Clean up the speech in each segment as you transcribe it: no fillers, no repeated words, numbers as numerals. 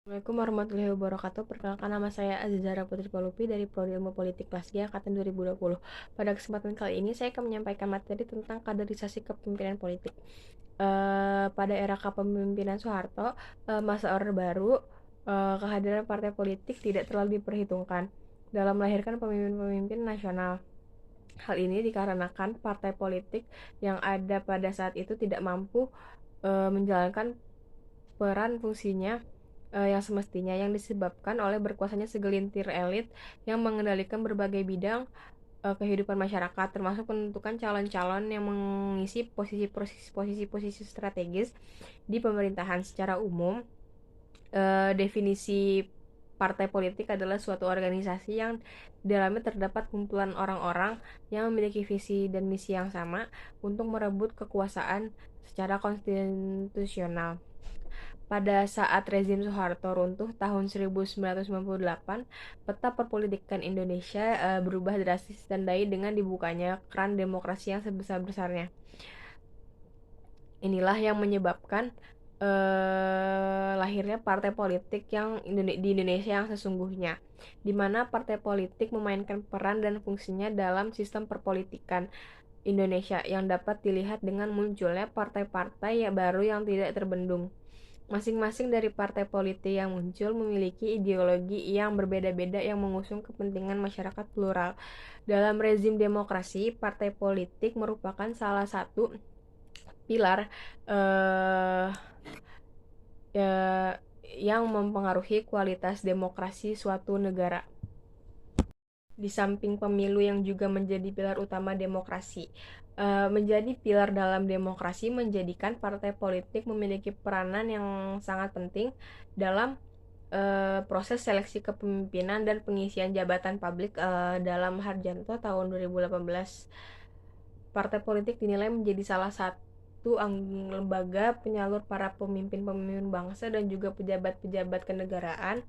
Assalamualaikum warahmatullahi wabarakatuh. Perkenalkan, nama saya Azizara Putri Palupi dari Prodi Ilmu Politik Kelas G Angkatan 2020. Pada kesempatan kali ini saya akan menyampaikan materi tentang kaderisasi kepemimpinan politik. Pada era kepemimpinan Soeharto, masa Orde Baru, kehadiran partai politik tidak terlalu diperhitungkan dalam melahirkan pemimpin-pemimpin nasional. Hal ini dikarenakan partai politik yang ada pada saat itu tidak mampu menjalankan peran fungsinya yang semestinya, yang disebabkan oleh berkuasanya segelintir elit yang mengendalikan berbagai bidang kehidupan masyarakat, termasuk menentukan calon-calon yang mengisi posisi-posisi strategis di pemerintahan. Secara umum, definisi partai politik adalah suatu organisasi yang di dalamnya terdapat kumpulan orang-orang yang memiliki visi dan misi yang sama untuk merebut kekuasaan secara konstitusional. Pada saat rezim Soeharto runtuh tahun 1998, peta perpolitikan Indonesia berubah drastis ditandai dengan dibukanya keran demokrasi yang sebesar-besarnya. Inilah yang menyebabkan lahirnya partai politik yang di Indonesia yang sesungguhnya, di mana partai politik memainkan peran dan fungsinya dalam sistem perpolitikan Indonesia yang dapat dilihat dengan munculnya partai-partai baru yang tidak terbendung. Masing-masing dari partai politik yang muncul memiliki ideologi yang berbeda-beda yang mengusung kepentingan masyarakat plural. Dalam rezim demokrasi, partai politik merupakan salah satu pilar eh, yang mempengaruhi kualitas demokrasi suatu negara. Di samping pemilu yang juga menjadi pilar utama demokrasi, menjadi pilar dalam demokrasi menjadikan partai politik memiliki peranan yang sangat penting dalam proses seleksi kepemimpinan dan pengisian jabatan publik. Dalam Harjanto tahun 2018, partai politik dinilai menjadi salah satu lembaga penyalur para pemimpin-pemimpin bangsa dan juga pejabat-pejabat kenegaraan,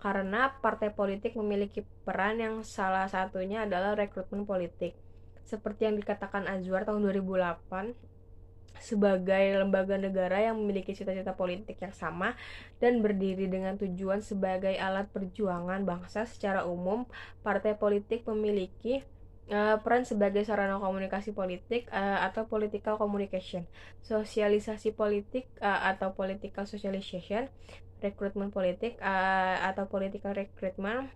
karena partai politik memiliki peran yang salah satunya adalah rekrutmen politik. Seperti yang dikatakan Azwar tahun 2008, sebagai lembaga negara yang memiliki cita-cita politik yang sama dan berdiri dengan tujuan sebagai alat perjuangan bangsa secara umum, partai politik memiliki peran sebagai sarana komunikasi politik atau political communication, sosialisasi politik atau political socialization, rekrutmen politik atau political recruitment,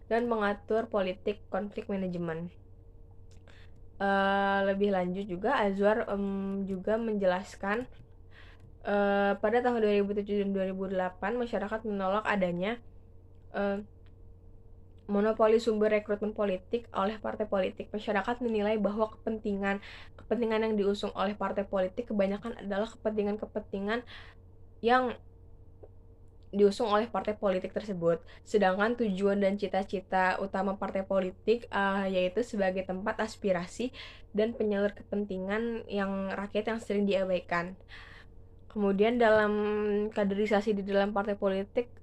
dan mengatur politik konflik manajemen. Lebih lanjut juga, Azwar juga menjelaskan pada tahun 2007 dan 2008 masyarakat menolak adanya uh, monopoli sumber rekrutmen politik oleh partai politik. Masyarakat menilai bahwa kepentingan yang diusung oleh partai politik kebanyakan adalah kepentingan-kepentingan yang diusung oleh partai politik tersebut. Sedangkan tujuan dan cita-cita utama partai politik yaitu sebagai tempat aspirasi dan penyalur kepentingan yang rakyat yang sering diabaikan. Kemudian dalam kaderisasi di dalam partai politik,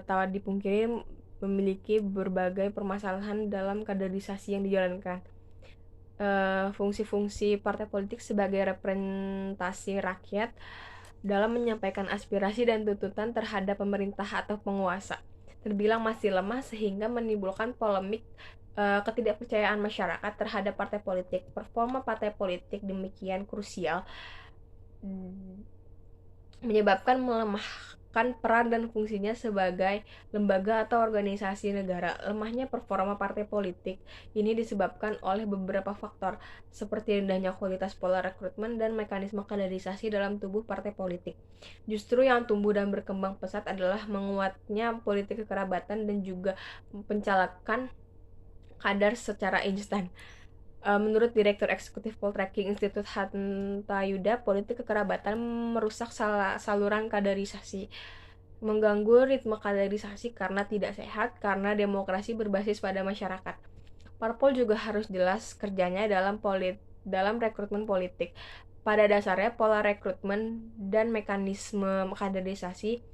tak dipungkiri memiliki berbagai permasalahan dalam kaderisasi yang dijalankan. Fungsi-fungsi partai politik sebagai representasi rakyat dalam menyampaikan aspirasi dan tuntutan terhadap pemerintah atau penguasa terbilang masih lemah, sehingga menimbulkan polemik ketidakpercayaan masyarakat terhadap partai politik. Performa partai politik demikian krusial menyebabkan melemahkan peran dan fungsinya sebagai lembaga atau organisasi negara. Lemahnya performa partai politik ini disebabkan oleh beberapa faktor, seperti rendahnya kualitas pola rekrutmen dan mekanisme kaderisasi dalam tubuh partai politik. Justru yang tumbuh dan berkembang pesat adalah menguatnya politik kekerabatan dan juga pencalekan kader secara instan. Menurut Direktur Eksekutif Poltreking Institut Hanta Yuda, politik kekerabatan merusak saluran kaderisasi, mengganggu ritme kaderisasi karena tidak sehat, karena demokrasi berbasis pada masyarakat. Parpol juga harus jelas kerjanya dalam rekrutmen politik. Pada dasarnya, pola rekrutmen dan mekanisme kaderisasi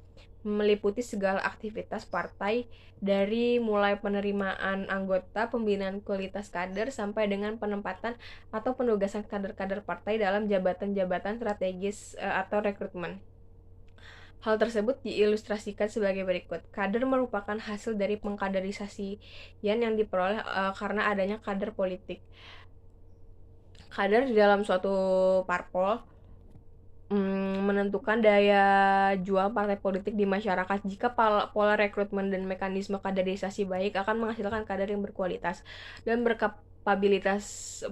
meliputi segala aktivitas partai, dari mulai penerimaan anggota, pembinaan kualitas kader, sampai dengan penempatan atau penugasan kader-kader partai dalam jabatan-jabatan strategis atau rekrutmen. Hal tersebut diilustrasikan sebagai berikut. Kader merupakan hasil dari pengkaderisasian yang diperoleh karena adanya kader politik. Kader di dalam suatu parpol menentukan daya jual partai politik di masyarakat. Jika pola rekrutmen dan mekanisme kaderisasi baik, akan menghasilkan kader yang berkualitas dan berkapabilitas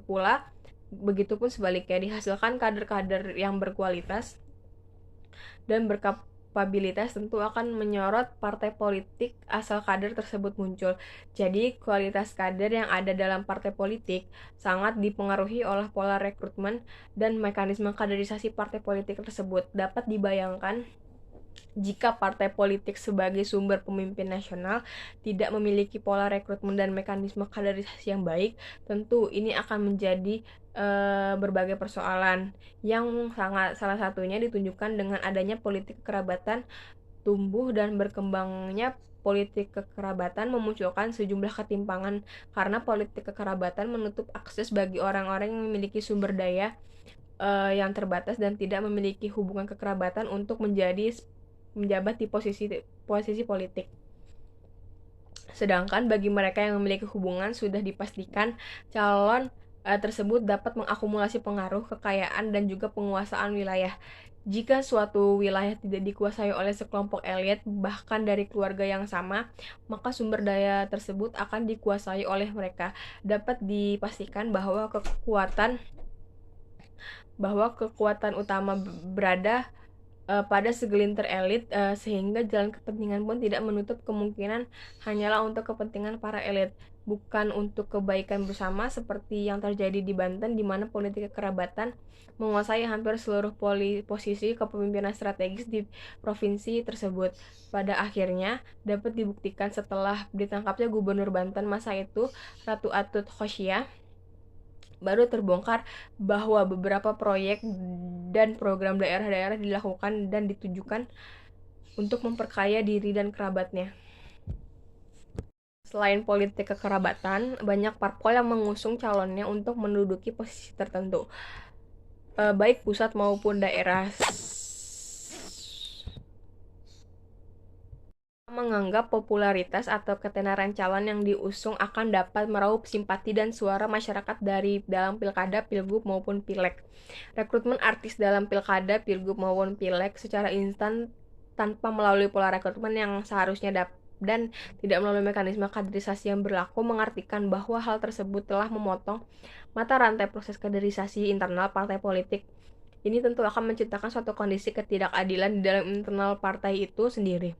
pula. Begitupun sebaliknya, dihasilkan kader-kader yang berkualitas dan berkapabilitas tentu akan menyorot partai politik asal kader tersebut muncul. Jadi, kualitas kader yang ada dalam partai politik sangat dipengaruhi oleh pola rekrutmen dan mekanisme kaderisasi partai politik tersebut. Dapat dibayangkan jika partai politik sebagai sumber pemimpin nasional tidak memiliki pola rekrutmen dan mekanisme kaderisasi yang baik, tentu ini akan menjadi berbagai persoalan yang salah satunya ditunjukkan dengan adanya politik kekerabatan. Tumbuh dan berkembangnya politik kekerabatan memunculkan sejumlah ketimpangan karena politik kekerabatan menutup akses bagi orang-orang yang memiliki sumber daya yang terbatas dan tidak memiliki hubungan kekerabatan untuk menjabat di posisi politik. Sedangkan bagi mereka yang memiliki hubungan, sudah dipastikan calon tersebut dapat mengakumulasi pengaruh, kekayaan, dan juga penguasaan wilayah. Jika suatu wilayah tidak dikuasai oleh sekelompok elit, bahkan dari keluarga yang sama, maka sumber daya tersebut akan dikuasai oleh mereka. Dapat dipastikan bahwa kekuatan utama berada pada segelintir elit, sehingga jalan kepentingan pun tidak menutup kemungkinan hanyalah untuk kepentingan para elit, bukan untuk kebaikan bersama seperti yang terjadi di Banten, di mana politik kekerabatan menguasai hampir seluruh posisi kepemimpinan strategis di provinsi tersebut. Pada akhirnya dapat dibuktikan setelah ditangkapnya Gubernur Banten masa itu, Ratu Atut Khosyah, baru terbongkar bahwa beberapa proyek dan program daerah-daerah dilakukan dan ditujukan untuk memperkaya diri dan kerabatnya. Selain politik kekerabatan, banyak parpol yang mengusung calonnya untuk menduduki posisi tertentu, baik pusat maupun daerah. Menganggap popularitas atau ketenaran calon yang diusung akan dapat meraup simpati dan suara masyarakat dari dalam pilkada, pilgub maupun pileg. Rekrutmen artis dalam pilkada, pilgub maupun pileg secara instan tanpa melalui pola rekrutmen yang seharusnya dan tidak melalui mekanisme kaderisasi yang berlaku mengartikan bahwa hal tersebut telah memotong mata rantai proses kaderisasi internal partai politik. Ini tentu akan menciptakan suatu kondisi ketidakadilan di dalam internal partai itu sendiri.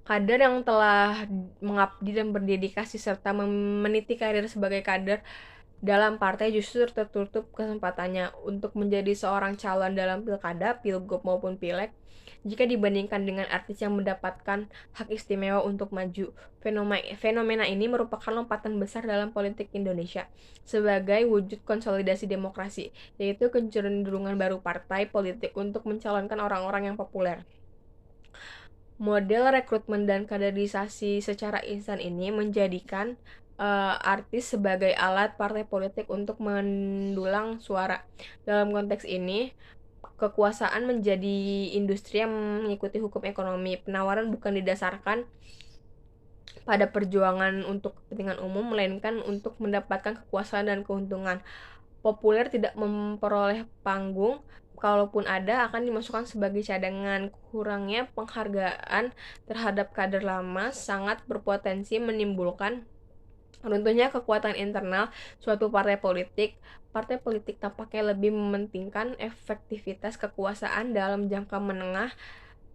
Kader yang telah mengabdi dan berdedikasi serta meniti karir sebagai kader dalam partai justru tertutup kesempatannya untuk menjadi seorang calon dalam pilkada, pilgub maupun pileg jika dibandingkan dengan artis yang mendapatkan hak istimewa untuk maju. Fenomena ini merupakan lompatan besar dalam politik Indonesia sebagai wujud konsolidasi demokrasi, yaitu kecenderungan baru partai politik untuk mencalonkan orang-orang yang populer. Model rekrutmen dan kaderisasi secara instan ini menjadikan artis sebagai alat partai politik untuk mendulang suara. Dalam konteks ini, kekuasaan menjadi industri yang mengikuti hukum ekonomi. Penawaran bukan didasarkan pada perjuangan untuk kepentingan umum, melainkan untuk mendapatkan kekuasaan dan keuntungan. Populer tidak memperoleh panggung, kalaupun ada akan dimasukkan sebagai cadangan. Kurangnya penghargaan terhadap kader lama sangat berpotensi menimbulkan runtuhnya kekuatan internal suatu partai politik. Partai politik tampaknya lebih mementingkan efektivitas kekuasaan dalam jangka menengah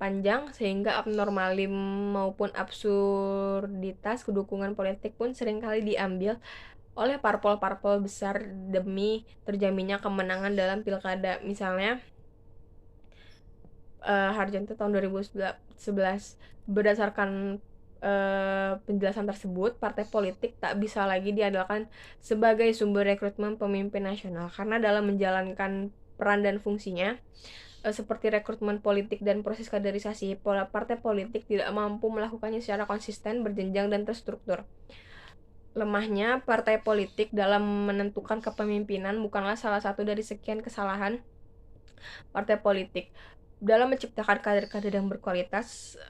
panjang, sehingga abnormalisme maupun absurditas dukungan politik pun seringkali diambil oleh parpol-parpol besar demi terjaminnya kemenangan dalam pilkada. Misalnya Harjanto tahun 2011. Berdasarkan penjelasan tersebut, partai politik tak bisa lagi diandalkan sebagai sumber rekrutmen pemimpin nasional karena dalam menjalankan peran dan fungsinya seperti rekrutmen politik dan proses kaderisasi, partai politik tidak mampu melakukannya secara konsisten, berjenjang, dan terstruktur. Lemahnya partai politik dalam menentukan kepemimpinan bukanlah salah satu dari sekian kesalahan partai politik. dalam menciptakan kader-kader yang berkualitas,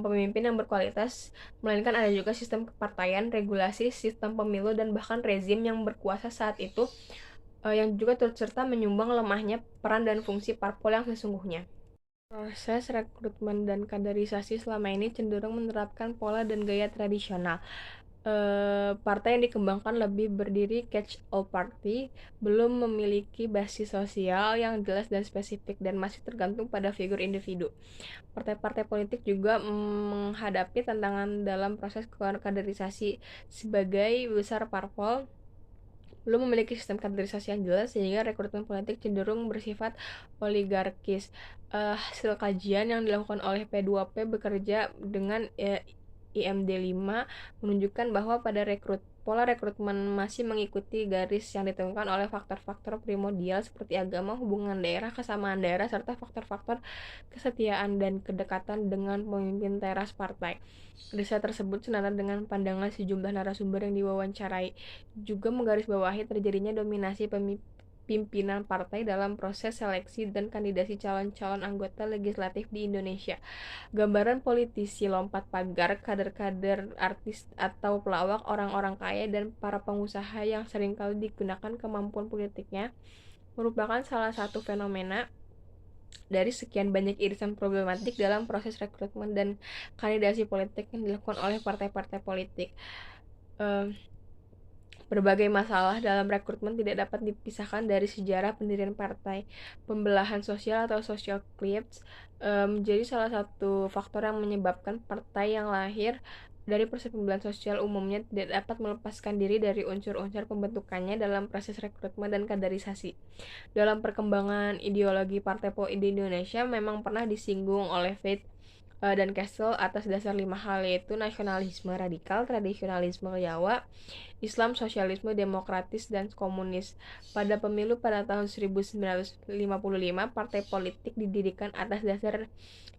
pemimpin yang berkualitas, melainkan ada juga sistem kepartaian, regulasi, sistem pemilu, dan bahkan rezim yang berkuasa saat itu, yang juga turut serta menyumbang lemahnya peran dan fungsi parpol yang sesungguhnya. Proses rekrutmen dan kaderisasi selama ini cenderung menerapkan pola dan gaya tradisional. Partai yang dikembangkan lebih berdiri catch all party, belum memiliki basis sosial yang jelas dan spesifik, dan masih tergantung pada figur individu. Partai-partai politik juga menghadapi tantangan dalam proses kaderisasi. Sebagai besar parpol belum memiliki sistem kaderisasi yang jelas, sehingga rekrutmen politik cenderung bersifat oligarkis. Hasil kajian yang dilakukan oleh P2P bekerja dengan IMD 5 menunjukkan bahwa pola rekrutmen masih mengikuti garis yang ditentukan oleh faktor-faktor primordial seperti agama, hubungan daerah, kesamaan daerah, serta faktor-faktor kesetiaan dan kedekatan dengan pemimpin teras partai. Riset tersebut senada dengan pandangan sejumlah narasumber yang diwawancarai, juga menggarisbawahi terjadinya dominasi pimpinan partai dalam proses seleksi dan kandidasi calon-calon anggota legislatif di Indonesia. Gambaran politisi lompat pagar, kader-kader, artis atau pelawak, orang-orang kaya, dan para pengusaha yang seringkali digunakan kemampuan politiknya merupakan salah satu fenomena dari sekian banyak irisan problematik dalam proses rekrutmen dan kandidasi politik yang dilakukan oleh partai-partai politik. Berbagai masalah dalam rekrutmen tidak dapat dipisahkan dari sejarah pendirian partai. Pembelahan sosial atau social clivages menjadi salah satu faktor yang menyebabkan partai yang lahir dari proses pembelahan sosial umumnya tidak dapat melepaskan diri dari unsur-unsur pembentukannya dalam proses rekrutmen dan kaderisasi. Dalam perkembangan ideologi partai politik di Indonesia memang pernah disinggung oleh Faith dan Castle atas dasar 5 hal, yaitu nasionalisme radikal, tradisionalisme Jawa, Islam, sosialisme demokratis, dan komunis. Pada pemilu pada tahun 1955, partai politik didirikan atas dasar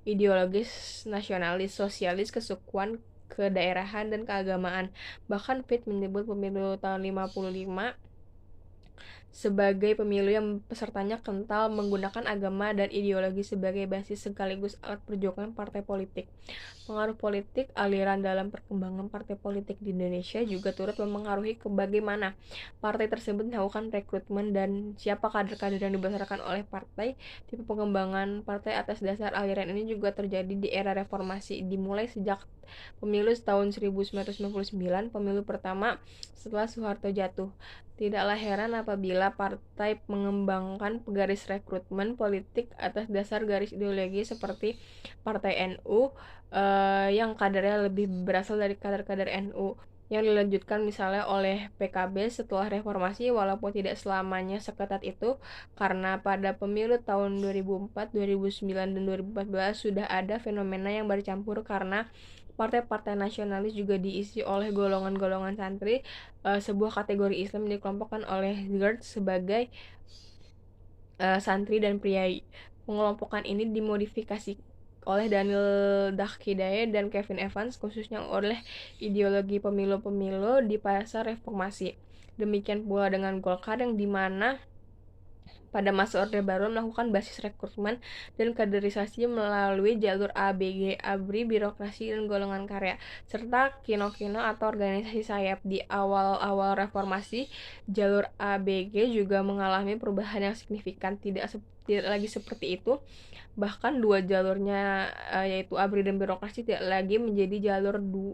ideologis nasionalis, sosialis, kesukuan, kedaerahan, dan keagamaan. Bahkan Pitt menyebut pemilu tahun 55 sebagai pemilu yang pesertanya kental menggunakan agama dan ideologi sebagai basis sekaligus alat perjuangan partai politik. Pengaruh politik aliran dalam perkembangan partai politik di Indonesia juga turut memengaruhi ke bagaimana partai tersebut melakukan rekrutmen dan siapa kader-kader yang dibesarkan oleh partai. Tipe pengembangan partai atas dasar aliran ini juga terjadi di era reformasi, dimulai sejak pemilu tahun 1999, pemilu pertama setelah Soeharto jatuh. Tidaklah heran apabila partai mengembangkan garis rekrutmen politik atas dasar garis ideologi seperti Partai NU yang kadernya lebih berasal dari kader-kader NU, yang dilanjutkan misalnya oleh PKB setelah reformasi, walaupun tidak selamanya seketat itu, karena pada pemilu tahun 2004, 2009, dan 2014 sudah ada fenomena yang bercampur karena partai-partai nasionalis juga diisi oleh golongan-golongan santri. Sebuah kategori Islam dikelompokkan oleh Gertz sebagai santri dan priai. Pengelompokan ini dimodifikasi oleh Daniel Dakhidaya dan Kevin Evans, khususnya oleh ideologi pemilu-pemilu di pasar reformasi. Demikian pula dengan Golkar, yang dimana pada masa Orde Baru melakukan basis rekrutmen dan kaderisasi melalui jalur ABG, ABRI, birokrasi, dan golongan karya, serta kino-kino atau organisasi sayap. Di awal-awal reformasi, jalur ABG juga mengalami perubahan yang signifikan, tidak lagi seperti itu. Bahkan dua jalurnya, yaitu ABRI dan birokrasi, tidak lagi menjadi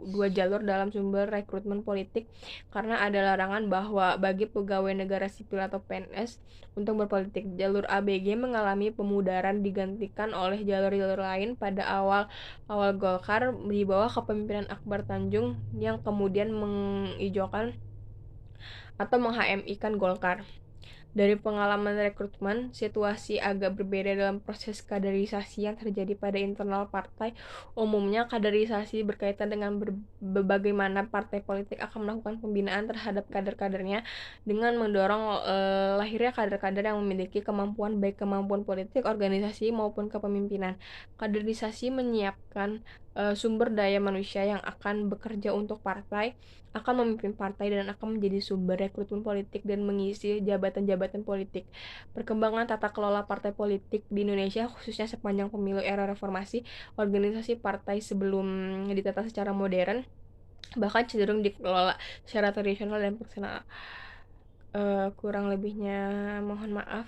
dua jalur dalam sumber rekrutmen politik, karena ada larangan bahwa bagi pegawai negara sipil atau PNS untuk berpolitik. Jalur ABG mengalami pemudaran digantikan oleh jalur-jalur lain pada awal Golkar di bawah kepemimpinan Akbar Tanjung, yang kemudian menghijaukan atau meng-HMI-kan Golkar. Dari pengalaman rekrutmen, situasi agak berbeda dalam proses kaderisasi yang terjadi pada internal partai. Umumnya, kaderisasi berkaitan dengan bagaimana partai politik akan melakukan pembinaan terhadap kader-kadernya dengan mendorong lahirnya kader-kader yang memiliki kemampuan, baik kemampuan politik, organisasi, maupun kepemimpinan. Kaderisasi menyiapkan sumber daya manusia yang akan bekerja untuk partai, akan memimpin partai, dan akan menjadi sumber rekrutmen politik dan mengisi jabatan-jabatan jabatan politik. Perkembangan tata kelola partai politik di Indonesia, khususnya sepanjang pemilu era reformasi, organisasi partai sebelum ditata secara modern, bahkan cenderung dikelola secara tradisional dan personal. Kurang lebihnya mohon maaf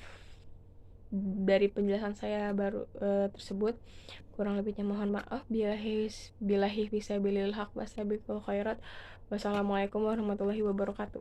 dari penjelasan saya baru tersebut. Kurang lebihnya mohon maaf. Bilahi fisabilil haq wasabiqul khairat. Wassalamualaikum warahmatullahi wabarakatuh.